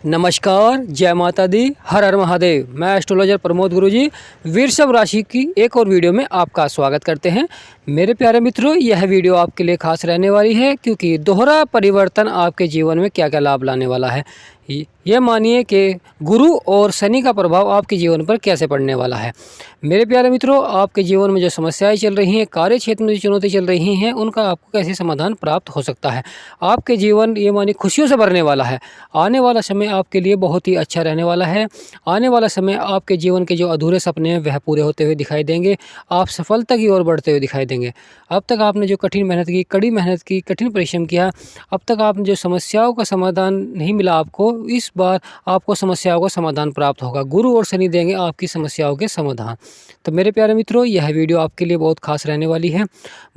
नमस्कार, जय माता दी, हर हर महादेव। मैं एस्ट्रोलॉजर प्रमोद गुरुजी वृषभ राशि की एक और वीडियो में आपका स्वागत करते हैं। मेरे प्यारे मित्रों, यह वीडियो आपके लिए खास रहने वाली है क्योंकि दोहरा परिवर्तन आपके जीवन में क्या क्या लाभ लाने वाला है। ये मानिए कि गुरु और शनि का प्रभाव आपके जीवन पर कैसे पड़ने वाला है। मेरे प्यारे मित्रों, आपके जीवन में जो समस्याएं चल रही हैं, कार्य क्षेत्र में जो चुनौती चल रही हैं, उनका आपको कैसे समाधान प्राप्त हो सकता है। आपके जीवन ये मानिए खुशियों से भरने वाला है। आने वाला समय आपके लिए बहुत ही अच्छा रहने वाला है। आने वाला समय आपके जीवन के जो अधूरे सपने हैं वह पूरे होते हुए दिखाई देंगे। आप सफलता की ओर बढ़ते हुए दिखाई देंगे। अब तक आपने जो कठिन मेहनत की, कड़ी मेहनत की, कठिन परिश्रम किया, अब तक आपने जो समस्याओं का समाधान नहीं मिला आपको, इस बार आपको समस्याओं का समाधान प्राप्त होगा। गुरु और शनि देंगे आपकी समस्याओं के समाधान। तो मेरे प्यारे मित्रों, यह वीडियो आपके लिए बहुत खास रहने वाली है।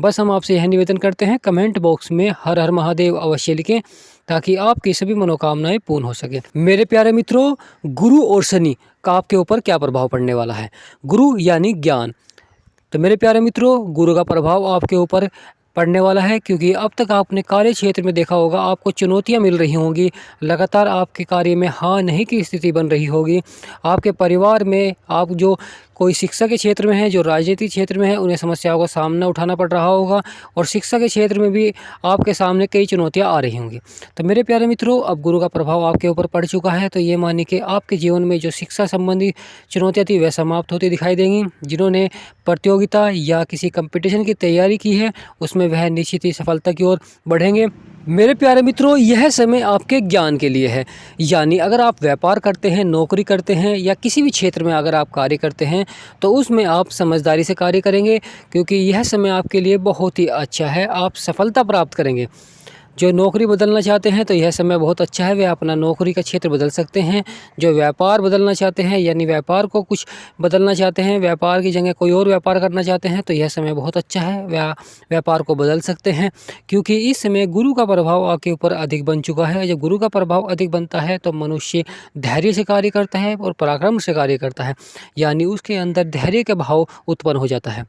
बस हम आपसे यह निवेदन करते हैं, कमेंट बॉक्स में हर हर महादेव अवश्य लिखें ताकि आपकी सभी मनोकामनाएं पूर्ण हो सके। मेरे प्यारे मित्रों, गुरु और शनि का आपके ऊपर क्या प्रभाव पड़ने वाला है। गुरु यानी ज्ञान। तो मेरे प्यारे मित्रों, गुरु का प्रभाव आपके ऊपर पड़ने वाला है क्योंकि अब तक आपने कार्य क्षेत्र में देखा होगा आपको चुनौतियां मिल रही होंगी। लगातार आपके कार्य में हाँ नहीं की स्थिति बन रही होगी। आपके परिवार में आप जो कोई शिक्षा के क्षेत्र में है, जो राजनीतिक क्षेत्र में है, उन्हें समस्याओं का सामना उठाना पड़ रहा होगा और शिक्षा के क्षेत्र में भी आपके सामने कई चुनौतियां आ रही होंगी। तो मेरे प्यारे मित्रों, अब गुरु का प्रभाव आपके ऊपर पड़ चुका है। तो ये मानिए कि आपके जीवन में जो शिक्षा संबंधी चुनौतियाँ थी वह समाप्त होती दिखाई देंगी। जिन्होंने प्रतियोगिता या किसी कंपटीशन की तैयारी की है उसमें वह निश्चित ही सफलता की ओर बढ़ेंगे। मेरे प्यारे मित्रों, यह समय आपके ज्ञान के लिए है। यानी अगर आप व्यापार करते हैं, नौकरी करते हैं या किसी भी क्षेत्र में अगर आप कार्य करते हैं तो उसमें आप समझदारी से कार्य करेंगे क्योंकि यह समय आपके लिए बहुत ही अच्छा है। आप सफलता प्राप्त करेंगे। जो नौकरी बदलना चाहते हैं तो यह समय बहुत अच्छा है, वे अपना नौकरी का क्षेत्र बदल सकते हैं। जो व्यापार बदलना चाहते हैं यानी व्यापार को कुछ बदलना चाहते हैं, व्यापार की जगह कोई और व्यापार करना चाहते हैं तो यह समय बहुत अच्छा है, व्यापार को बदल सकते हैं क्योंकि इस समय गुरु का प्रभाव आपके ऊपर अधिक बन चुका है। जब गुरु का प्रभाव अधिक बनता है तो मनुष्य धैर्य से कार्य करता है और पराक्रम से कार्य करता है, यानी उसके अंदर धैर्य का भाव उत्पन्न हो जाता है।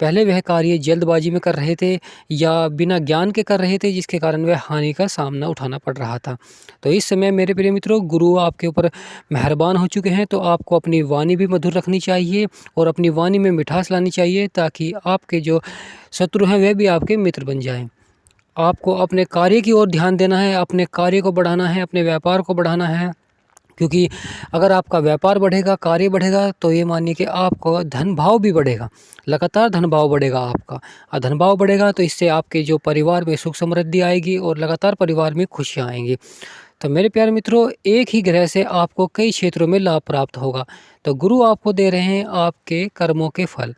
पहले वह कार्य जल्दबाजी में कर रहे थे या बिना ज्ञान के कर रहे थे जिसके कारण वह हानि का सामना उठाना पड़ रहा था। तो इस समय मेरे प्रिय मित्रों, गुरु आपके ऊपर मेहरबान हो चुके हैं। तो आपको अपनी वाणी भी मधुर रखनी चाहिए और अपनी वाणी में मिठास लानी चाहिए ताकि आपके जो शत्रु हैं वह भी आपके मित्र बन जाएं। आपको अपने कार्य की ओर ध्यान देना है, अपने कार्य को बढ़ाना है, अपने व्यापार को बढ़ाना है क्योंकि अगर आपका व्यापार बढ़ेगा, कार्य बढ़ेगा तो ये मानिए कि आपका धन भाव भी बढ़ेगा। लगातार धन भाव बढ़ेगा आपका, और धन भाव बढ़ेगा तो इससे आपके जो परिवार में सुख समृद्धि आएगी और लगातार परिवार में खुशियाँ आएंगी। तो मेरे प्यारे मित्रों, एक ही ग्रह से आपको कई क्षेत्रों में लाभ प्राप्त होगा। तो गुरु आपको दे रहे हैं आपके कर्मों के फल।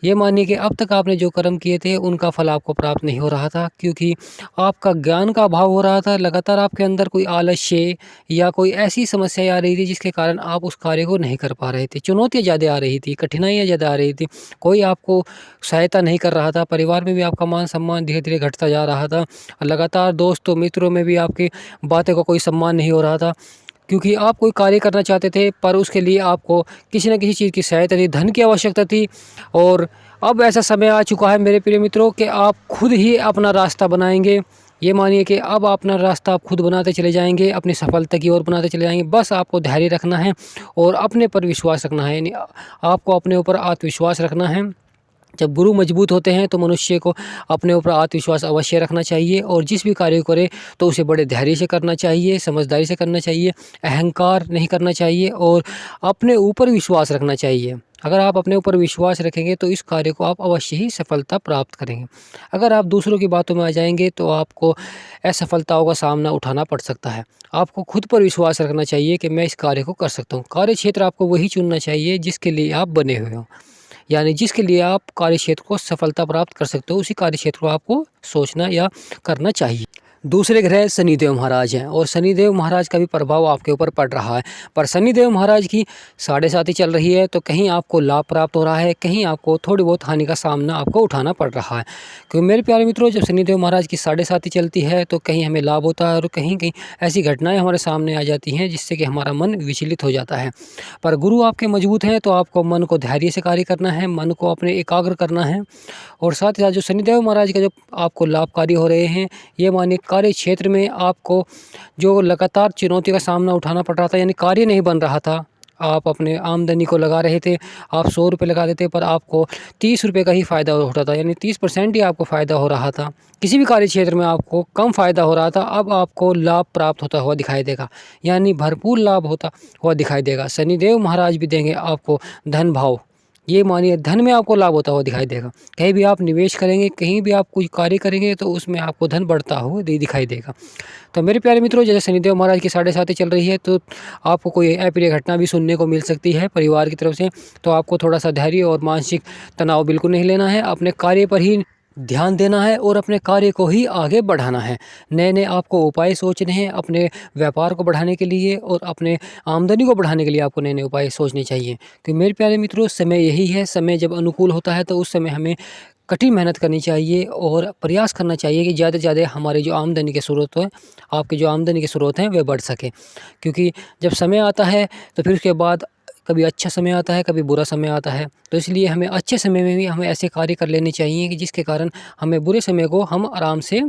ये मानिए कि अब तक आपने जो कर्म किए थे उनका फल आपको प्राप्त नहीं हो रहा था क्योंकि आपका ज्ञान का अभाव हो रहा था। लगातार आपके अंदर कोई आलस्य या कोई ऐसी समस्याएं आ रही थी जिसके कारण आप उस कार्य को नहीं कर पा रहे थे। चुनौतियां ज़्यादा आ रही थी, कठिनाइयां ज़्यादा आ रही थी, कोई आपको सहायता नहीं कर रहा था। परिवार में भी आपका मान सम्मान धीरे धीरे घटता जा रहा था और लगातार दोस्तों मित्रों में भी आपकी बातें का कोई सम्मान नहीं हो रहा था क्योंकि आप कोई कार्य करना चाहते थे पर उसके लिए आपको किसी न किसी चीज़ की सहायता थी, धन की आवश्यकता थी। और अब ऐसा समय आ चुका है मेरे प्रिय मित्रों कि आप खुद ही अपना रास्ता बनाएंगे। ये मानिए कि अब अपना रास्ता आप खुद बनाते चले जाएंगे, अपनी सफलता की ओर बनाते चले जाएंगे। बस आपको धैर्य रखना है और अपने पर विश्वास रखना है, यानी आपको अपने ऊपर आत्मविश्वास रखना है। जब गुरु मजबूत होते हैं तो मनुष्य को अपने ऊपर आत्मविश्वास अवश्य रखना चाहिए और जिस भी कार्य करे तो उसे बड़े धैर्य से करना चाहिए, समझदारी से करना चाहिए, अहंकार नहीं करना चाहिए और अपने ऊपर विश्वास रखना चाहिए। अगर आप अपने ऊपर विश्वास रखेंगे तो इस कार्य को आप अवश्य ही सफलता प्राप्त करेंगे। अगर आप दूसरों की बातों में आ जाएंगे तो आपको असफलताओं का सामना उठाना पड़ सकता है। आपको खुद पर विश्वास रखना चाहिए कि मैं इस कार्य को कर सकता हूँ। कार्य क्षेत्र आपको वही चुनना चाहिए जिसके लिए आप बने हुए हों, यानी जिसके लिए आप कार्य क्षेत्र को सफलता प्राप्त कर सकते हो, उसी कार्य क्षेत्र को आपको सोचना या करना चाहिए। दूसरे ग्रह शनिदेव महाराज हैं और शनिदेव महाराज का भी प्रभाव आपके ऊपर पड़ रहा है। पर शनिदेव महाराज की 7.5 चल रही है तो कहीं आपको लाभ प्राप्त हो रहा है, कहीं आपको थोड़ी बहुत हानि का सामना आपको उठाना पड़ रहा है। क्योंकि मेरे प्यारे मित्रों, जब शनिदेव महाराज की 7.5 चलती है तो कहीं हमें लाभ होता है और कहीं कहीं ऐसी घटनाएं हमारे सामने आ जाती हैं जिससे कि हमारा मन विचलित हो जाता है। पर गुरु आपके मजबूत हैं तो आपको मन को धैर्य से कार्य करना है, मन को अपने एकाग्र करना है। और साथ ही साथ जो शनिदेव महाराज का जो आपको लाभकारी हो रहे हैं, ये मानिए कार्य क्षेत्र में आपको जो लगातार चुनौती का सामना उठाना पड़ रहा था, यानी कार्य नहीं बन रहा था, आप अपने आमदनी को लगा रहे थे, आप 100 रुपये लगा देते पर आपको 30 रुपये का ही फ़ायदा होता था, यानी 30% ही आपको फ़ायदा हो रहा था। किसी भी कार्य क्षेत्र में आपको कम फ़ायदा हो रहा था, अब आपको लाभ प्राप्त होता हुआ दिखाई देगा, यानी भरपूर लाभ होता हुआ दिखाई देगा। शनिदेव महाराज भी देंगे आपको धन भाव, ये मानिए धन में आपको लाभ होता हुआ दिखाई देगा। कहीं भी आप निवेश करेंगे, कहीं भी आप कोई कार्य करेंगे तो उसमें आपको धन बढ़ता हुआ दिखाई देगा। तो मेरे प्यारे मित्रों, जैसे शनिदेव महाराज की 7.5 चल रही है तो आपको कोई अप्रिय घटना भी सुनने को मिल सकती है परिवार की तरफ से, तो आपको थोड़ा सा धैर्य और मानसिक तनाव बिल्कुल नहीं लेना है, अपने कार्य पर ही ध्यान देना है और अपने कार्य को ही आगे बढ़ाना है। नए नए आपको उपाय सोचने हैं अपने व्यापार को बढ़ाने के लिए और अपने आमदनी को बढ़ाने के लिए आपको नए नए उपाय सोचने चाहिए। क्योंकि मेरे प्यारे मित्रों, समय यही है, समय जब अनुकूल होता है तो उस समय हमें कठिन मेहनत करनी चाहिए और प्रयास करना चाहिए कि ज़्यादा से ज़्यादा हमारे जो आमदनी के स्रोत हैं, आपके जो आमदनी के स्रोत हैं वे बढ़ सकें। क्योंकि जब समय आता है तो फिर उसके बाद कभी अच्छा समय आता है, कभी बुरा समय आता है, तो इसलिए हमें अच्छे समय में भी हमें ऐसे कार्य कर लेने चाहिए कि जिसके कारण हमें बुरे समय को हम आराम से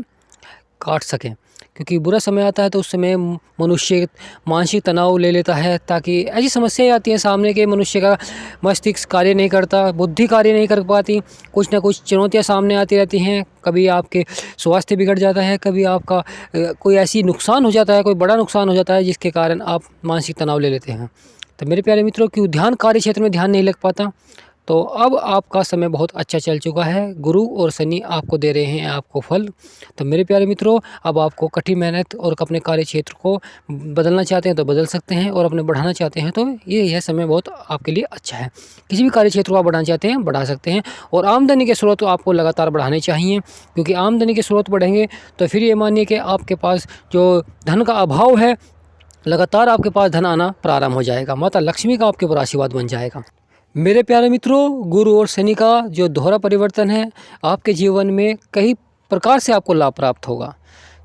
काट सकें। क्योंकि बुरा समय आता है तो उस समय मनुष्य मानसिक तनाव ले लेता है, ताकि ऐसी समस्याएं आती हैं सामने के मनुष्य का मस्तिष्क कार्य नहीं करता, बुद्धि कार्य नहीं कर पाती, कुछ ना कुछ चुनौतियां सामने आती रहती हैं। कभी आपके स्वास्थ्य बिगड़ जाता है, कभी आपका कोई ऐसी नुकसान हो जाता है, कोई बड़ा नुकसान हो जाता है जिसके कारण आप मानसिक तनाव ले लेते हैं। तो मेरे प्यारे मित्रों, क्यों ध्यान कार्य क्षेत्र में ध्यान नहीं लग पाता, तो अब आपका समय बहुत अच्छा चल चुका है। गुरु और शनि आपको दे रहे हैं आपको फल। तो मेरे प्यारे मित्रों, अब आपको कठिन मेहनत और अपने कार्य क्षेत्र को बदलना चाहते हैं तो बदल सकते हैं, और अपने बढ़ाना चाहते हैं तो यह समय बहुत आपके लिए अच्छा है। किसी भी कार्य क्षेत्र को आप बढ़ाना चाहते हैं बढ़ा सकते हैं, और आमदनी के स्रोत आपको लगातार बढ़ाने चाहिए। क्योंकि आमदनी के स्रोत बढ़ेंगे तो फिर ये मानिए कि आपके पास जो धन का अभाव है, लगातार आपके पास धन आना प्रारंभ हो जाएगा, माता लक्ष्मी का आपके ऊपर आशीर्वाद बन जाएगा। मेरे प्यारे मित्रों, गुरु और शनि का जो दोहरा परिवर्तन है, आपके जीवन में कई प्रकार से आपको लाभ प्राप्त होगा।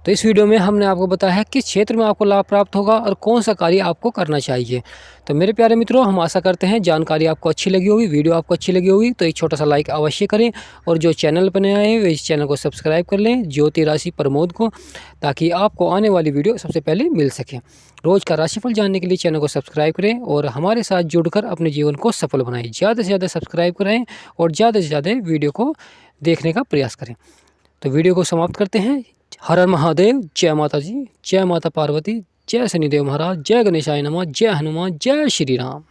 तो इस वीडियो में हमने आपको बताया है किस क्षेत्र में आपको लाभ प्राप्त होगा और कौन सा कार्य आपको करना चाहिए। तो मेरे प्यारे मित्रों, हम आशा करते हैं जानकारी आपको अच्छी लगी होगी, वीडियो आपको अच्छी लगी होगी, तो एक छोटा सा लाइक अवश्य करें, और जो चैनल पर नए आए हैं वे इस चैनल को सब्सक्राइब कर लें, ज्योति राशि प्रमोद को, ताकि आपको आने वाली वीडियो सबसे पहले मिल सके। रोज़ का राशिफल जानने के लिए चैनल को सब्सक्राइब करें और हमारे साथ जुड़कर अपने जीवन को सफल बनाएं। ज़्यादा से ज़्यादा सब्सक्राइब करें और ज़्यादा से ज़्यादा वीडियो को देखने का प्रयास करें। तो वीडियो को समाप्त करते हैं। हर हर महादेव, जय माता जी, जय माता पार्वती, जय शनिदेव महाराज, जय गणेशाय नमः, जय हनुमान, जय श्री राम।